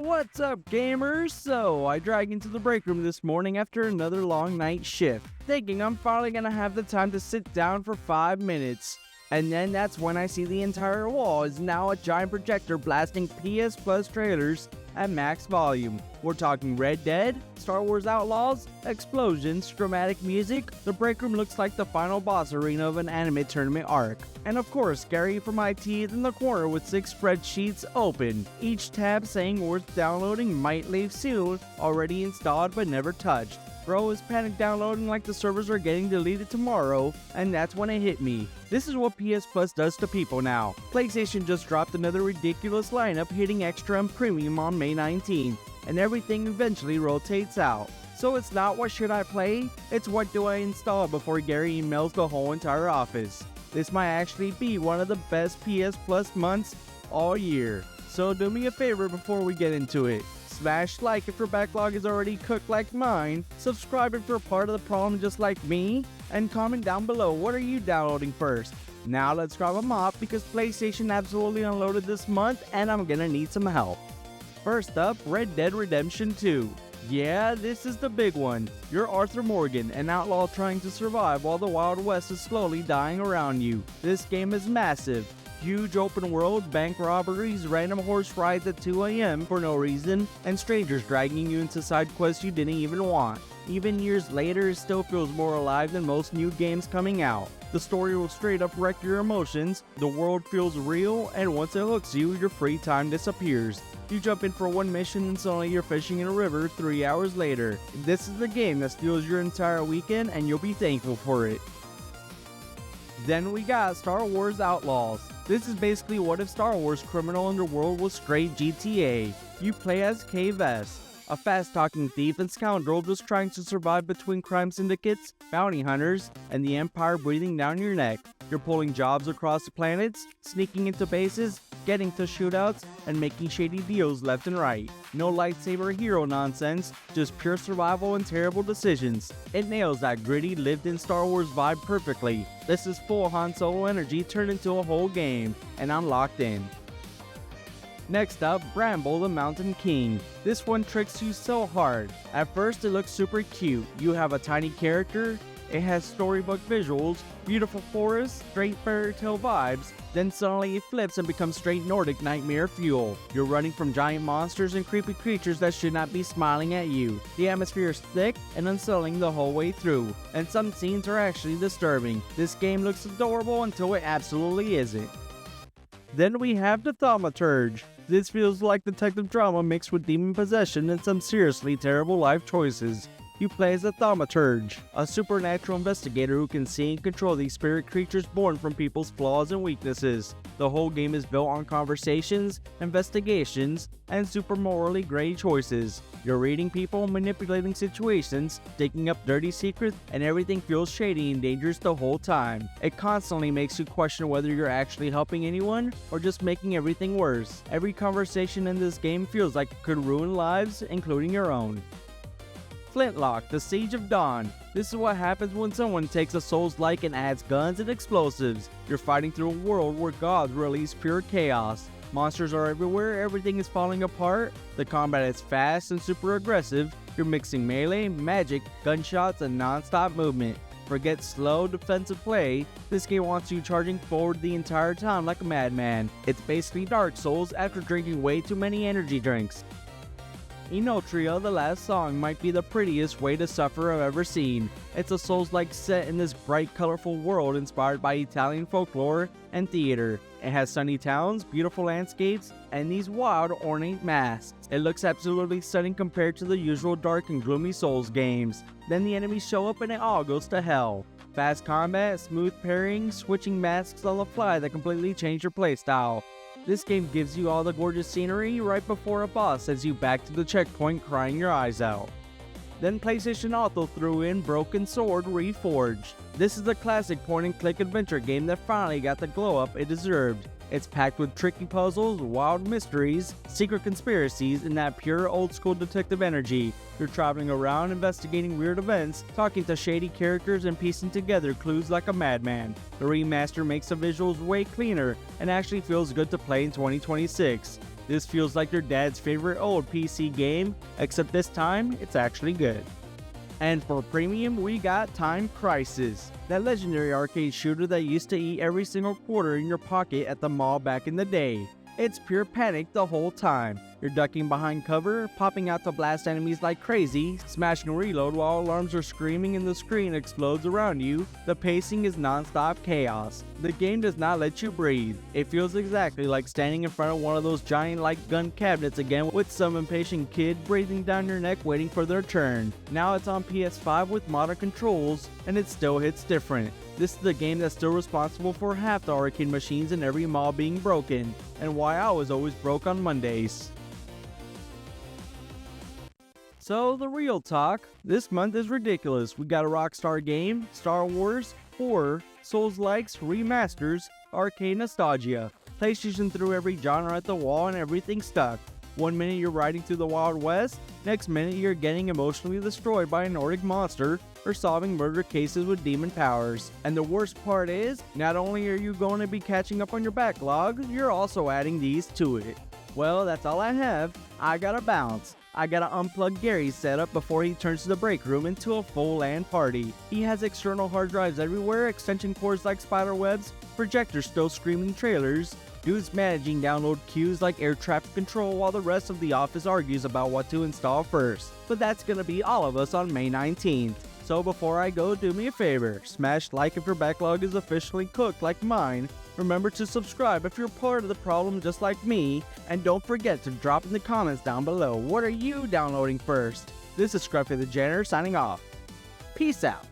What's up, gamers? So, I dragged into the break room this morning after another long night shift, thinking I'm finally gonna have the time to sit down for 5 minutes. And then that's when I see the entire wall is now a giant projector blasting PS Plus trailers at max volume. We're talking Red Dead, Star Wars Outlaws, explosions, dramatic music. The break room looks like the final boss arena of an anime tournament arc. And of course, Gary from IT is in the corner with 6 spreadsheets open, each tab saying worth downloading, might leave soon, already installed but never touched. Bro is panic downloading like the servers are getting deleted tomorrow, and that's when it hit me. This is what PS Plus does to people now. PlayStation just dropped another ridiculous lineup hitting Extra and Premium on May 19th, and everything eventually rotates out. So it's not what should I play, it's what do I install before Gary emails the whole entire office. This might actually be one of the best PS Plus months all year. So do me a favor before we get into it. Smash like if your backlog is already cooked like mine, subscribe if you're part of the problem just like me, and comment down below what are you downloading first. Now let's grab a mop because PlayStation absolutely unloaded this month and I'm gonna need some help. First up, Red Dead Redemption 2. Yeah, this is the big one. You're Arthur Morgan, an outlaw trying to survive while the Wild West is slowly dying around you. This game is massive. Huge open world, bank robberies, random horse rides at 2 AM for no reason, and strangers dragging you into side quests you didn't even want. Even years later, it still feels more alive than most new games coming out. The story will straight up wreck your emotions, the world feels real, and once it hooks you, your free time disappears. You jump in for one mission and suddenly you're fishing in a river 3 hours later. This is the game that steals your entire weekend and you'll be thankful for it. Then we got Star Wars Outlaws. This is basically what if Star Wars Criminal Underworld was straight GTA. You play as Kay Vess, a fast-talking thief and scoundrel just trying to survive between crime syndicates, bounty hunters, and the Empire breathing down your neck. You're pulling jobs across the planets, sneaking into bases, getting to shootouts, and making shady deals left and right. No lightsaber hero nonsense, just pure survival and terrible decisions. It nails that gritty, lived-in Star Wars vibe perfectly. This is full Han Solo energy turned into a whole game, and I'm locked in. Next up, Bramble the Mountain King. This one tricks you so hard. At first it looks super cute. You have a tiny character, it has storybook visuals, beautiful forests, straight fairy tale vibes, then suddenly it flips and becomes straight Nordic nightmare fuel. You're running from giant monsters and creepy creatures that should not be smiling at you. The atmosphere is thick and unsettling the whole way through, and some scenes are actually disturbing. This game looks adorable until it absolutely isn't. Then we have the Thaumaturge. This feels like detective drama mixed with demon possession and some seriously terrible life choices. You play as a Thaumaturge, a supernatural investigator who can see and control these spirit creatures born from people's flaws and weaknesses. The whole game is built on conversations, investigations, and super morally gray choices. You're reading people, manipulating situations, digging up dirty secrets, and everything feels shady and dangerous the whole time. It constantly makes you question whether you're actually helping anyone or just making everything worse. Every conversation in this game feels like it could ruin lives, including your own. Flintlock, the Siege of Dawn. This is what happens when someone takes a Souls-like and adds guns and explosives. You're fighting through a world where gods release pure chaos. Monsters are everywhere, everything is falling apart, the combat is fast and super aggressive, you're mixing melee, magic, gunshots, and non-stop movement. Forget slow defensive play, this game wants you charging forward the entire time like a madman. It's basically Dark Souls after drinking way too many energy drinks. Enotria, the last song, might be the prettiest way to suffer I've ever seen. It's a Souls-like set in this bright, colorful world inspired by Italian folklore and theater. It has sunny towns, beautiful landscapes, and these wild, ornate masks. It looks absolutely stunning compared to the usual dark and gloomy Souls games. Then the enemies show up and it all goes to hell. Fast combat, smooth parrying, switching masks on the fly that completely change your playstyle. This game gives you all the gorgeous scenery right before a boss sends you back to the checkpoint crying your eyes out. Then PlayStation also threw in Broken Sword Reforged. This is a classic point-and-click adventure game that finally got the glow-up it deserved. It's packed with tricky puzzles, wild mysteries, secret conspiracies, and that pure old-school detective energy. You're traveling around investigating weird events, talking to shady characters, and piecing together clues like a madman. The remaster makes the visuals way cleaner and actually feels good to play in 2026. This feels like your dad's favorite old PC game, except this time, it's actually good. And for premium, we got Time Crisis, that legendary arcade shooter that used to eat every single quarter in your pocket at the mall back in the day. It's pure panic the whole time. You're ducking behind cover, popping out to blast enemies like crazy, smash and reload while alarms are screaming and the screen explodes around you. The pacing is non-stop chaos. The game does not let you breathe. It feels exactly like standing in front of one of those giant like gun cabinets again with some impatient kid breathing down your neck waiting for their turn. Now it's on PS5 with modern controls, and it still hits different. This is the game that's still responsible for half the arcade machines in every mall being broken, and why I was always broke on Mondays. So the real talk, this month is ridiculous. We got a Rockstar game, Star Wars, horror, Souls-likes, remasters, arcade nostalgia. PlayStation threw every genre at the wall and everything stuck. One minute you're riding through the Wild West, next minute you're getting emotionally destroyed by a Nordic monster or solving murder cases with demon powers. And the worst part is, not only are you going to be catching up on your backlog, you're also adding these to it. Well, that's all I have. I gotta bounce. I gotta unplug Gary's setup before he turns the break room into a full LAN party. He has external hard drives everywhere, extension cords like spider webs, projectors still screaming trailers. Dude's managing download queues like air traffic control while the rest of the office argues about what to install first. But that's gonna be all of us on May 19th. So before I go, do me a favor, smash like if your backlog is officially cooked like mine. Remember to subscribe if you're part of the problem just like me, and don't forget to drop in the comments down below, what are you downloading first? This is Scruffy the Janitor signing off. Peace out.